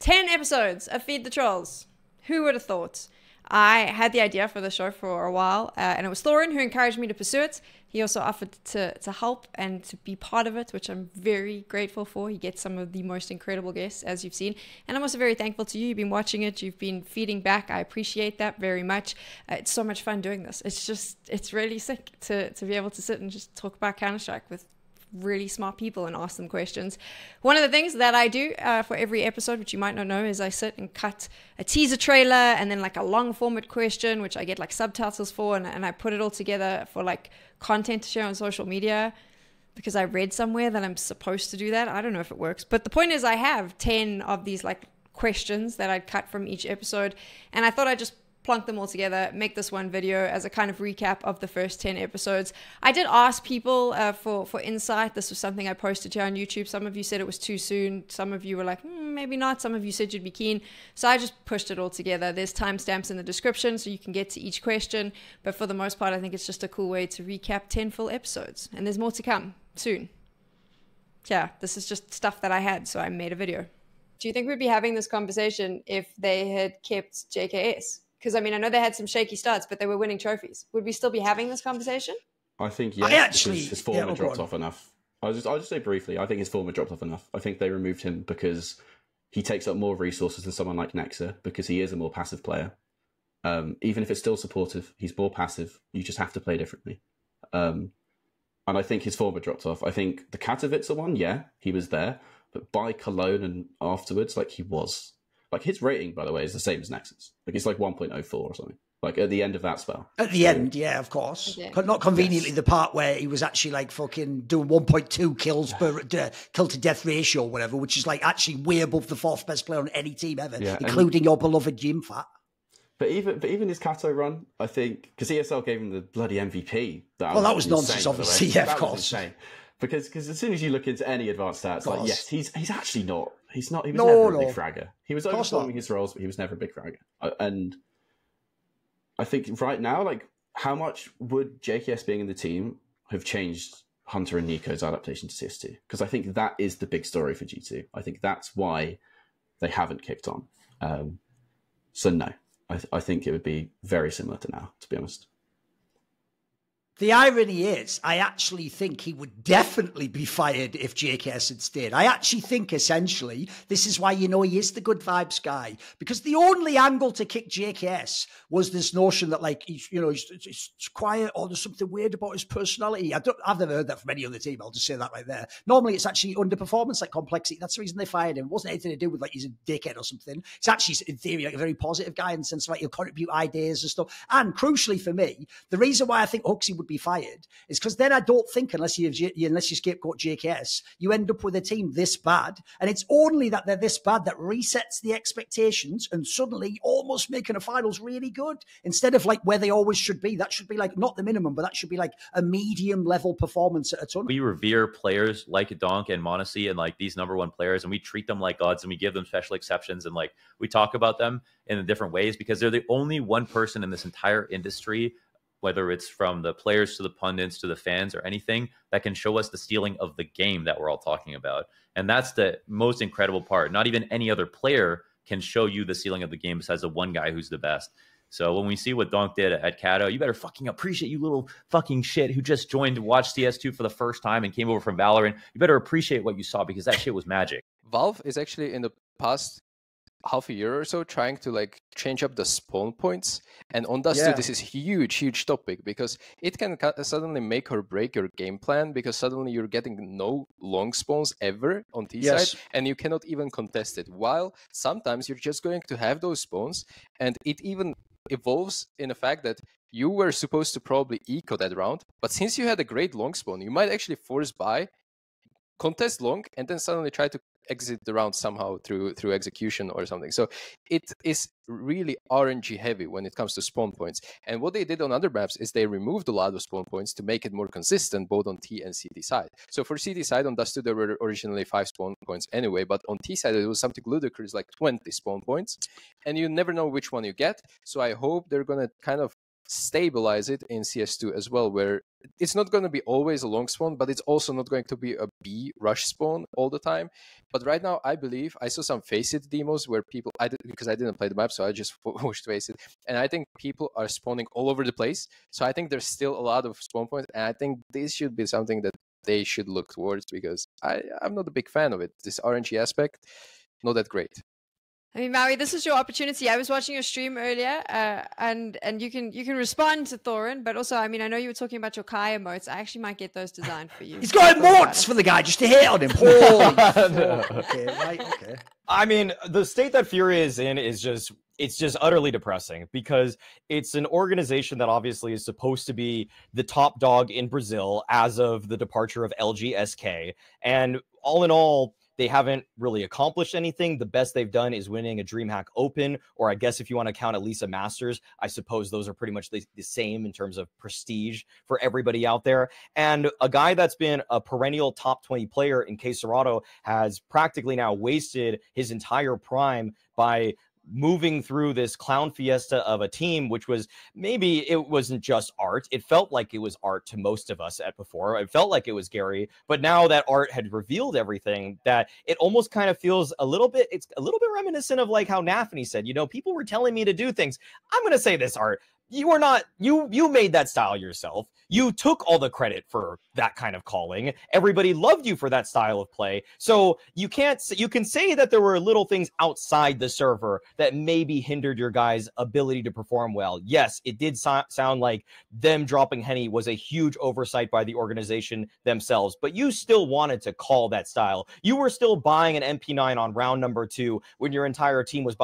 10 episodes of Feed the Trolls. Who would have thought? I had the idea for the show for a while, and it was Thorin who encouraged me to pursue it. He also offered to help and to be part of it, which I'm very grateful for. He gets some of the most incredible guests, as you've seen. And I'm also very thankful to you. You've been watching it. You've been feeding back. I appreciate that very much. It's so much fun doing this. It's really sick to be able to sit and just talk about Counter-Strike with really smart people and ask them questions. One of the things that I do for every episode, which you might not know, is I sit and cut a teaser trailer and then like a long format question, which I get like subtitles for, and I put it all together for like content to share on social media, because I read somewhere that I'm supposed to do that. I don't know if it works, but the point is I have 10 of these like questions that I'd cut from each episode, and I thought I'd just plunk them all together, make this one video as a kind of recap of the first 10 episodes. I did ask people for insight. This was something I posted here on YouTube. Some of you said it was too soon. Some of you were like, maybe not. Some of you said you'd be keen. So I just pushed it all together. There's timestamps in the description so you can get to each question. But for the most part, I think it's just a cool way to recap 10 full episodes. And there's more to come soon. Yeah, this is just stuff that I had, so I made a video. Do you think we'd be having this conversation if they had kept JKS? Because, I mean, I know they had some shaky starts, but they were winning trophies. Would we still be having this conversation? I think, yes, because his form had dropped off enough. I'll just say briefly, I think his form had dropped off enough. I think they removed him because he takes up more resources than someone like Nexa, because he is a more passive player. Even if it's still supportive, he's more passive. You just have to play differently. And I think his form had dropped off. I think the Katowice one, yeah, he was there. But by Cologne and afterwards, like, he was... Like, his rating, by the way, is the same as Nexus. Like, it's like 1.04 or something. Like, at the end of that spell. At the end, yeah, of course. Yeah. Not conveniently the part where he was actually, like, fucking doing 1.2 kills per kill-to-death ratio or whatever, which is, like, actually way above the fourth best player on any team ever, including your beloved Jim Fat. But even his Kato run, I think... Because ESL gave him the bloody MVP. That was nonsense, obviously. Yeah, of course. Because as soon as you look into any advanced stats, like, yes, he's actually not... He was never a big fragger. He was overperforming his roles, but he was never a big fragger. And I think right now, like, how much would JKS being in the team have changed Hunter and Nico's adaptation to CS2? Because I think that is the big story for G2. I think that's why they haven't kicked on. So no, I think it would be very similar to now, to be honest. The irony is, I actually think he would definitely be fired if JKS had stayed. I actually think, essentially, this is why you know he is the good vibes guy. Because the only angle to kick JKS was this notion that, like, he's quiet, or there's something weird about his personality. I've never heard that from any other team. I'll just say that right there. Normally, it's actually underperformance, like complexity. That's the reason they fired him. It wasn't anything to do with, like, he's a dickhead or something. It's actually, in theory, like, a very positive guy in the sense of, like, he'll contribute ideas and stuff. And crucially for me, the reason why I think Huxley would be fired is because then I don't think, unless you scapegoat JKS, you end up with a team this bad, and it's only that they're this bad that resets the expectations, and suddenly almost making a finals really good instead of like where they always should be. That should be like not the minimum, but that should be like a medium level performance at a ton. We revere players like Donk and mONESY and like these #1 players, and we treat them like gods, and we give them special exceptions, and like we talk about them in different ways because they're the only one person in this entire industry, whether it's from the players to the pundits to the fans or anything, that can show us the ceiling of the game that we're all talking about. And that's the most incredible part. Not even any other player can show you the ceiling of the game besides the one guy who's the best. So when we see what Donk did at Cato, you better fucking appreciate, you little fucking shit who just joined to watch CS2 for the first time and came over from Valorant. You better appreciate what you saw because that shit was magic. Valve is actually in the past half a year or so trying to like change up the spawn points, and on Dust 2 this is huge topic because it can suddenly make or break your game plan, because suddenly you're getting no long spawns ever on T side and you cannot even contest it, while sometimes you're just going to have those spawns, and it even evolves in the fact that you were supposed to probably eco that round, but since you had a great long spawn, you might actually force buy, contest long, and then suddenly try to exit the round somehow through execution or something. So it is really RNG heavy when it comes to spawn points. And what they did on other maps is they removed a lot of spawn points to make it more consistent both on T and CD side. So for CD side on Dust 2 there were originally 5 spawn points anyway, but on T side it was something ludicrous like 20 spawn points, and you never know which one you get. So I hope they're gonna kind of stabilize it in CS2 as well, where it's not going to be always a long spawn, but it's also not going to be a B rush spawn all the time. But right now, I believe I saw some Face It demos where people, because I didn't play the map, so I just pushed Face It, and I think people are spawning all over the place. So I think there's still a lot of spawn points, and I think this should be something that they should look towards, because I'm not a big fan of it. This RNG aspect, not that great. I mean, Maui, this is your opportunity. I was watching your stream earlier, and you can respond to Thorin, but also, I mean, I know you were talking about your Kai emotes. I actually might get those designed for you. He's got emotes for the guy just to hit on him. Holy fuck. Okay, right, okay. I mean, the state that Fury is in is just, it's just utterly depressing, because it's an organization that obviously is supposed to be the top dog in Brazil as of the departure of LGSK. And all in all, they haven't really accomplished anything. The best they've done is winning a DreamHack Open, or I guess if you want to count at least a Masters, I suppose those are pretty much the same in terms of prestige for everybody out there. And a guy that's been a perennial top 20 player in Kassad has practically now wasted his entire prime by moving through this clown fiesta of a team, which was, maybe it wasn't just art. It felt like it was art to most of us at before. It felt like it was Gary, but now that art had revealed everything, that it almost kind of feels a little bit, it's a little bit reminiscent of like how Nafany said, you know, people were telling me to do things. I'm going to say this, Art. You are not, you made that style yourself. You took all the credit for that kind of calling. Everybody loved you for that style of play. So you can say that there were little things outside the server that maybe hindered your guys' ability to perform well. Yes, it did sound like them dropping Henny was a huge oversight by the organization themselves, but you still wanted to call that style. You were still buying an MP9 on round number 2 when your entire team was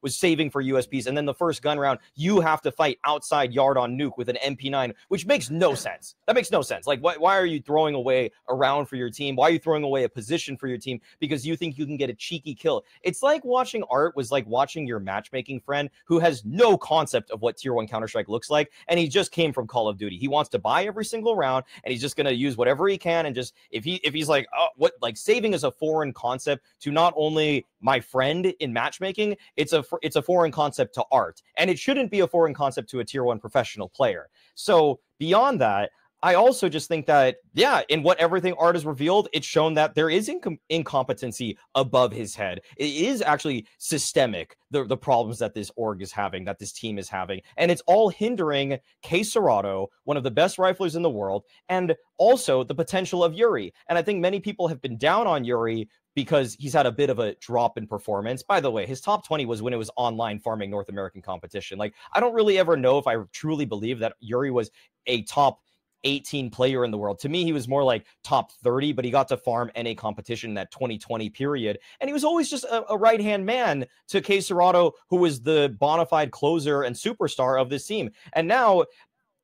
saving for USPs, and then the first gun round, you have to fight outside yard on nuke with an MP9, which makes no sense. That makes no sense. Like, why are you throwing away a round for your team? Why are you throwing away a position for your team because you think you can get a cheeky kill? It's like watching Art was like watching your matchmaking friend who has no concept of what tier 1 Counter-Strike looks like, and he just came from Call of Duty. He wants to buy every single round, and he's just going to use whatever he can, and just if he's like, oh, what, like, saving is a foreign concept to not only my friend in matchmaking, it's a foreign concept to Art, and it shouldn't be a foreign concept to a tier 1 professional player. So beyond that, I also just think that, yeah, in what everything Art has revealed, it's shown that there is incompetency above his head. It is actually systemic, the problems that this org is having, that this team is having. And it's all hindering Kassad, one of the best riflers in the world, and also the potential of Yuri. And I think many people have been down on Yuri because he's had a bit of a drop in performance. By the way, his top 20 was when it was online farming North American competition. Like, I don't really ever know if I truly believe that Yuri was a top 18 player in the world. To me, he was more like top 30, but he got to farm NA competition in that 2020 period. And he was always just a right-hand man to Kassad, who was the bona fide closer and superstar of this team. And now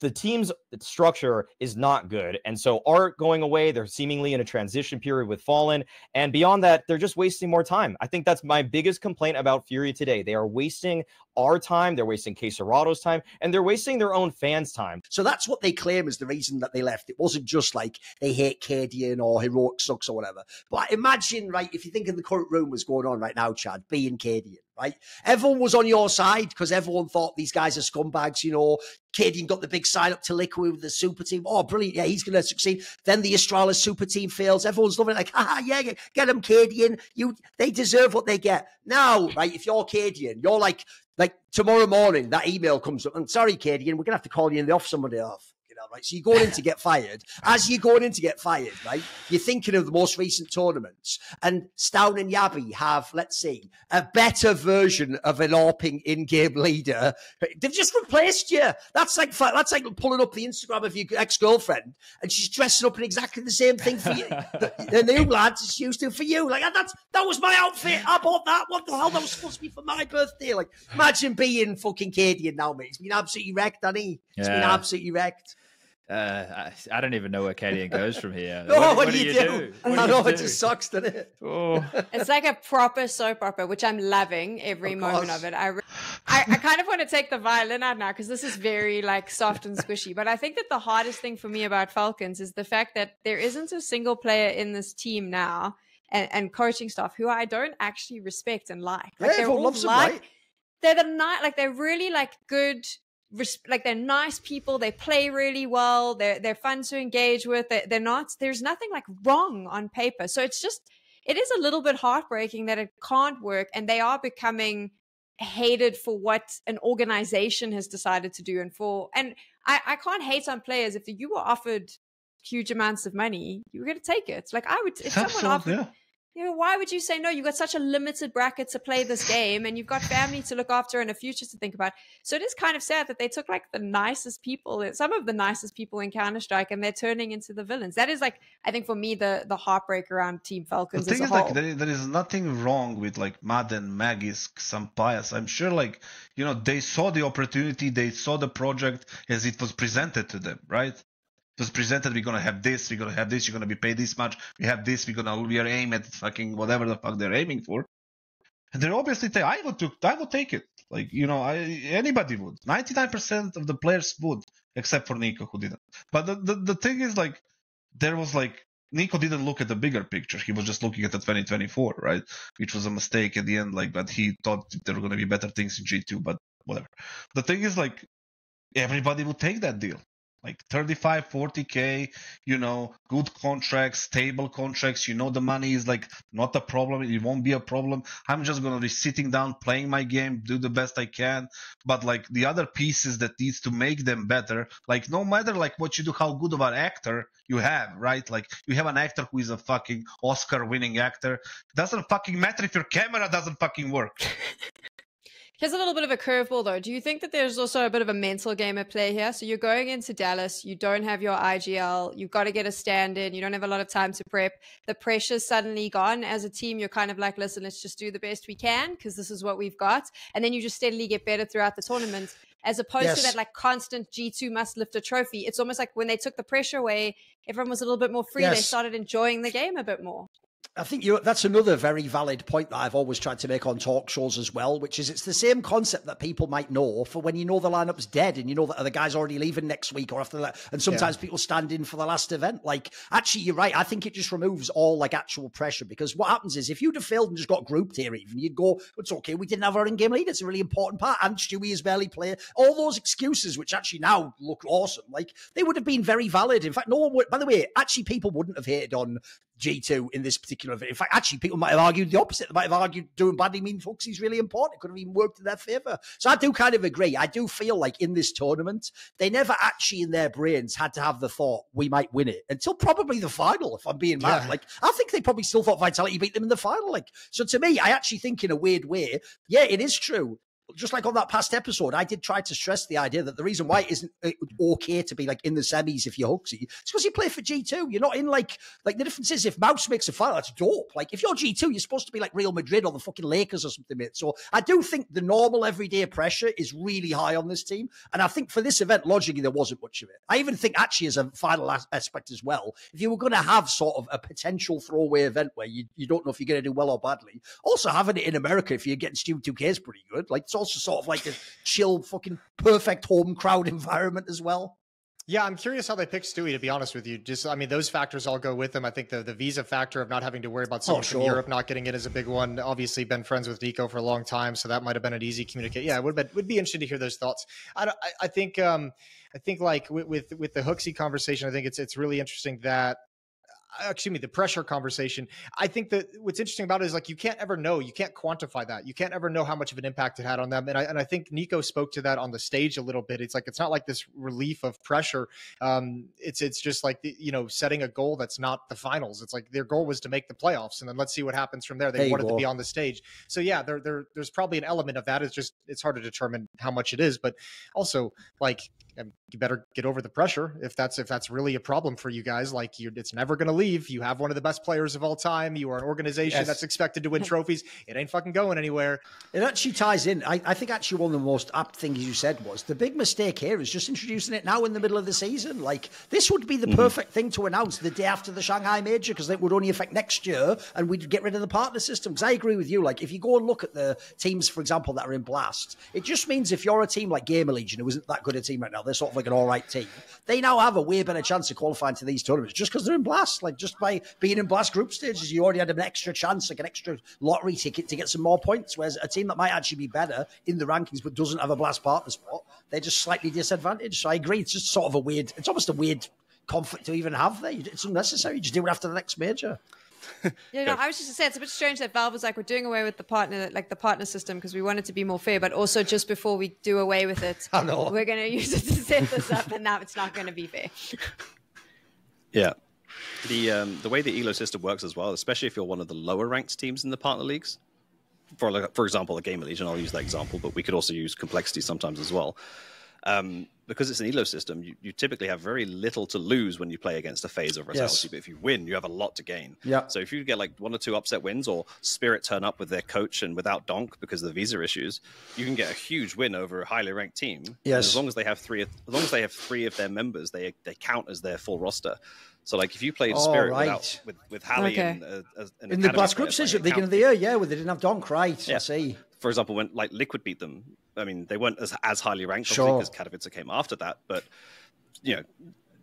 the team's structure is not good. And so Art going away, they're seemingly in a transition period with Fallen. And beyond that, they're just wasting more time. I think that's my biggest complaint about Fury today. They are wasting our time, they're wasting Kassad's time, and they're wasting their own fans' time. So that's what they claim is the reason that they left. It wasn't just like they hate CadiaN or Heroic sucks or whatever. But imagine, right, if you think of the current rumours going on right now, Chad, being CadiaN, right? Everyone was on your side because everyone thought these guys are scumbags, you know. CadiaN got the big sign up to Liquid with the super team. Oh, brilliant. Yeah, he's going to succeed. Then the Astralis super team fails. Everyone's loving it. Like, yeah, get them, CadiaN. They deserve what they get. Now, right, if you're CadiaN, you're like tomorrow morning, that email comes up. I'm sorry, CadiaN, we're going to have to call you in the off somebody off. Right, so you're going in to get fired. As you're going in to get fired, right, you're thinking of the most recent tournaments, and Stown and Yabby have, let's see, a better version of an ARPing in-game leader. They've just replaced you. That's like pulling up the Instagram of your ex-girlfriend, and she's dressing up in exactly the same thing for you. The new lads is used to for you. Like, that was my outfit. I bought that. What the hell? That was supposed to be for my birthday. Like, imagine being fucking CadiaN now, mate. It's been absolutely wrecked, Danny. It's been absolutely wrecked. I don't even know where CadiaN goes from here. No, what do you do? I know, it just sucks, doesn't it? Oh. It's like a proper soap opera, which I'm loving every moment of it. I kind of want to take the violin out now because this is very like soft and squishy. But I think that the hardest thing for me about Falcons is the fact that there isn't a single player in this team now and coaching staff who I don't actually respect and like. Like, everyone loves them, right? They're really like good like they're nice people. They play really well. They're fun to engage with. They're not. There's nothing like wrong on paper. So it is a little bit heartbreaking that it can't work, and they are becoming hated for what an organization has decided to do. And I can't hate on players. If you were offered huge amounts of money, you were going to take it. Like I would, if someone offered. You know, why would you say no? You've got such a limited bracket to play this game, and you've got family to look after and a future to think about. So it is kind of sad that they took like the nicest people, some of the nicest people in Counter-Strike, and they're turning into the villains. That is like, I think for me, the heartbreak around Team Falcons the thing as a is, whole. like, there is nothing wrong with like Madden, Magisk, some bias. I'm sure, like, you know, they saw the opportunity, they saw the project as it was presented to them, right? Was presented, we're gonna have this, you're gonna be paid this much, we have this, we are aiming at fucking whatever the fuck they're aiming for. And they're obviously I would take it. Like, you know, anybody would. 99% of the players would, except for Nico, who didn't. But the thing is, like, there was like, Nico didn't look at the bigger picture. He was just looking at the 2024, right? Which was a mistake at the end, like, but he thought there were gonna be better things in G2, but whatever. The thing is, like, everybody would take that deal. Like 35, 40K, you know, good contracts, stable contracts. You know, the money is like not a problem. It won't be a problem. I'm just going to be sitting down, playing my game, do the best I can. But like the other pieces that needs to make them better, like no matter like what you do, how good of an actor you have, right? Like you have an actor who is a fucking Oscar winning actor. It doesn't fucking matter if your camera doesn't fucking work. Here's a little bit of a curveball, though. Do you think that there's also a bit of a mental game at play here? So you're going into Dallas, you don't have your IGL, you've got to get a stand-in, you don't have a lot of time to prep. The pressure's suddenly gone. As a team, you're kind of like, listen, let's just do the best we can because this is what we've got. And then you just steadily get better throughout the tournament. As opposed to that like constant G2 must lift a trophy. It's almost like when they took the pressure away, everyone was a little bit more free. They started enjoying the game a bit more. I think that's another very valid point that I've always tried to make on talk shows as well, which is it's the same concept that people might know for when you know the lineup's dead and you know that the guy's already leaving next week or after that. And sometimes people stand in for the last event. Like, actually, you're right. I think it just removes all like actual pressure because what happens is if you'd have failed and just got grouped here, even you'd go, it's okay. We didn't have our in-game lead. It's a really important part. And Stewie is barely playing. All those excuses, which actually now look awesome, like they would have been very valid. In fact, no one would, by the way, actually people wouldn't have hated on G2 in this particular event. In fact, actually, people might have argued the opposite. They might have argued doing badly means Fuxie's really important. It could have even worked in their favour. So I do kind of agree. I do feel like in this tournament, they never actually in their brains had to have the thought, we might win it, until probably the final, if I'm being mad. Like, I think they probably still thought Vitality beat them in the final. Like, so to me, I actually think in a weird way, yeah, it is true. Just like on that past episode, I did try to stress the idea that the reason why it isn't okay to be like in the semis if you're Huxley, it's because you play for G2. You're not in like the difference is if Mouse makes a final, that's dope. Like if you're G2, you're supposed to be like Real Madrid or the fucking Lakers or something, mate. So I do think the normal everyday pressure is really high on this team. And I think for this event, logically, there wasn't much of it. I even think actually as a final aspect as well, if you were going to have sort of a potential throwaway event where you don't know if you're going to do well or badly, also having it in America if you're getting Stewie 2K is pretty good. Like it's also sort of like a chill, fucking perfect home crowd environment as well. Yeah, I'm curious how they picked Stewie, to be honest with you. Just, I mean, those factors all go with them. I think the visa factor of not having to worry about someone from Europe not getting in is a big one. Obviously, been friends with Nico for a long time, so that might have been an easy communicate. Yeah, it would be interesting to hear those thoughts. I think like with the Hooksy conversation, I think it's really interesting that. Excuse me, the pressure conversation. I think that what's interesting about it is like you can't ever know, you can't quantify that. You can't ever know how much of an impact it had on them. And I think Nico spoke to that on the stage a little bit. It's like it's not like this relief of pressure. It's just like setting a goal that's not the finals. It's like their goal was to make the playoffs, and then let's see what happens from there. They wanted to be on the stage. So yeah, there's probably an element of that. It's hard to determine how much it is, but also like. You better get over the pressure if that's really a problem for you guys. Like it's never going to leave. You have one of the best players of all time. You are an organization that's expected to win trophies. It ain't fucking going anywhere. It actually ties in. I think actually one of the most apt things you said was the big mistake here is just introducing it now in the middle of the season. Like this would be the perfect thing to announce the day after the Shanghai Major because it would only affect next year and we'd get rid of the partner system. Because I agree with you. Like if you go and look at the teams, for example, that are in Blast, it just means if you're a team like Gamer Legion, who isn't that good a team right now, they're sort of like an all right team. They now have a way better chance of qualifying to these tournaments just because they're in Blast. Like, just by being in Blast group stages, you already had an extra chance, like an extra lottery ticket to get some more points. Whereas a team that might actually be better in the rankings but doesn't have a Blast partner spot, they're just slightly disadvantaged. So I agree, it's just sort of a weird, it's almost a weird conflict to even have there. It's unnecessary. You just do it after the next major. Yeah, no, I was just going to say, it's a bit strange that Valve was like, we're doing away with the partner system because we want it to be more fair, but also just before we do away with it, we're going to use it to set this up, and now it's not going to be fair. Yeah. The way the ELO system works as well, especially if you're one of the lower ranked teams in the partner leagues, for example, the Gamer Legion, I'll use that example, but we could also use Complexity sometimes as well. Because it's an ELO system, you typically have very little to lose when you play against a FaZe or Vitality, but if you win, you have a lot to gain. Yeah. So if you get like 1 or 2 upset wins, or Spirit turn up with their coach and without Donk because of the visa issues, you can get a huge win over a highly ranked team. Yes. As long as they have 3 of their members, they count as their full roster. So like if you played Spirit with Hallie and in the Blast group stage at the beginning of the year, where they didn't have Donk, right? Yeah. I see. For example, when like Liquid beat them, I mean, they weren't as highly ranked, obviously, because Katowice came after that. But you know,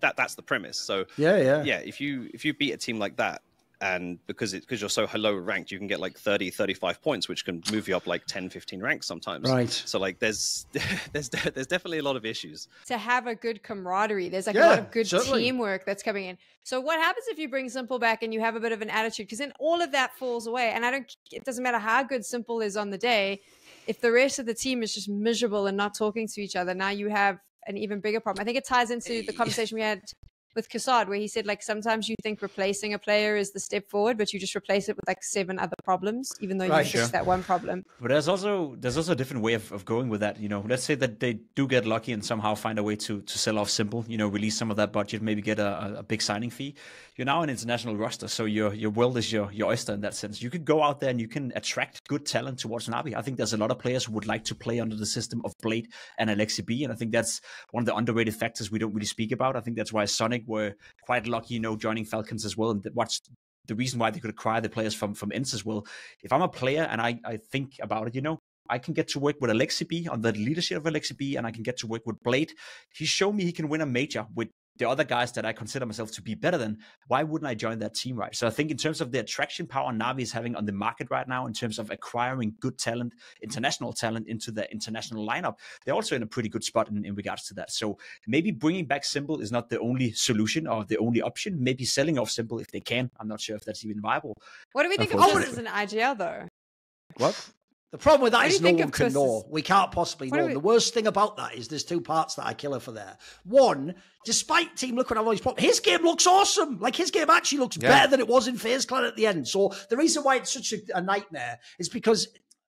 that's the premise. So yeah. If you beat a team like that, and because you're so low ranked, you can get like 30, 35 points, which can move you up like 10, 15 ranks sometimes. Right. So like there's definitely a lot of issues. To have a good camaraderie, there's like a lot of good teamwork that's coming in. So what happens if you bring Simple back and you have a bit of an attitude? Because then all of that falls away. And it doesn't matter how good Simple is on the day. If the rest of the team is just miserable and not talking to each other, now you have an even bigger problem. I think it ties into the conversation we had with Kassad, where he said, like, sometimes you think replacing a player is the step forward, but you just replace it with like 7 other problems, even though you fix that one problem. But there's also a different way of going with that. You know, let's say that they do get lucky and somehow find a way to sell off Simple, you know, release some of that budget, maybe get a big signing fee. You're now an international roster, so your world is your oyster in that sense. You could go out there and you can attract good talent towards NAVI. I think there's a lot of players who would like to play under the system of Blade and Alexi B, and I think that's one of the underrated factors we don't really speak about. I think that's why Sonic were quite lucky, you know, joining Falcons as well, and what's the reason why they could acquire the players from Ints as well. If I'm a player and I think about it, you know, I can get to work with Alexi B on the leadership of Alexi B, and I can get to work with Blade. He's shown me he can win a major with the other guys that I consider myself to be better than. Why wouldn't I join that team, right? So I think in terms of the attraction power NAVI is having on the market right now, in terms of acquiring good talent, international talent into the international lineup, they're also in a pretty good spot in regards to that. So maybe bringing back Simple is not the only solution or the only option. Maybe selling off Simple if they can. I'm not sure if that's even viable. What do we think of this as an IGL, though? What? The problem with that is no one can know. We can't possibly know. The worst thing about that is there's 2 parts that I kill her for there. One, despite Team Liquid have all these problems, his game looks awesome. Like, his game actually looks better than it was in FaZe Clan at the end. So the reason why it's such a nightmare is because,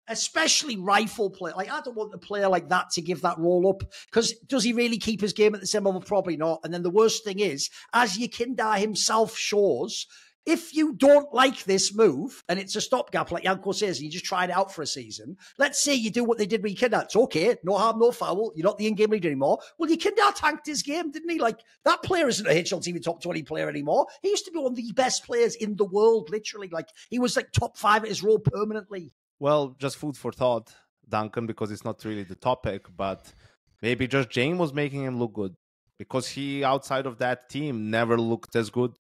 especially rifle play, like, I don't want a player like that to give that roll up, because does he really keep his game at the same level? Probably not. And then the worst thing is, as Yekindar himself shows, if you don't like this move, and it's a stopgap, like Yanko says, and you just tried it out for a season, let's say you do what they did with Yekindar. It's okay, no harm, no foul. You're not the in-game leader anymore. Well, Yekindar tanked his game, didn't he? Like, that player isn't a HLTV top 20 player anymore. He used to be one of the best players in the world, literally. Like, he was like top 5 at his role permanently. Well, just food for thought, Duncan, because it's not really the topic, but maybe just Jane was making him look good, because he, outside of that team, never looked as good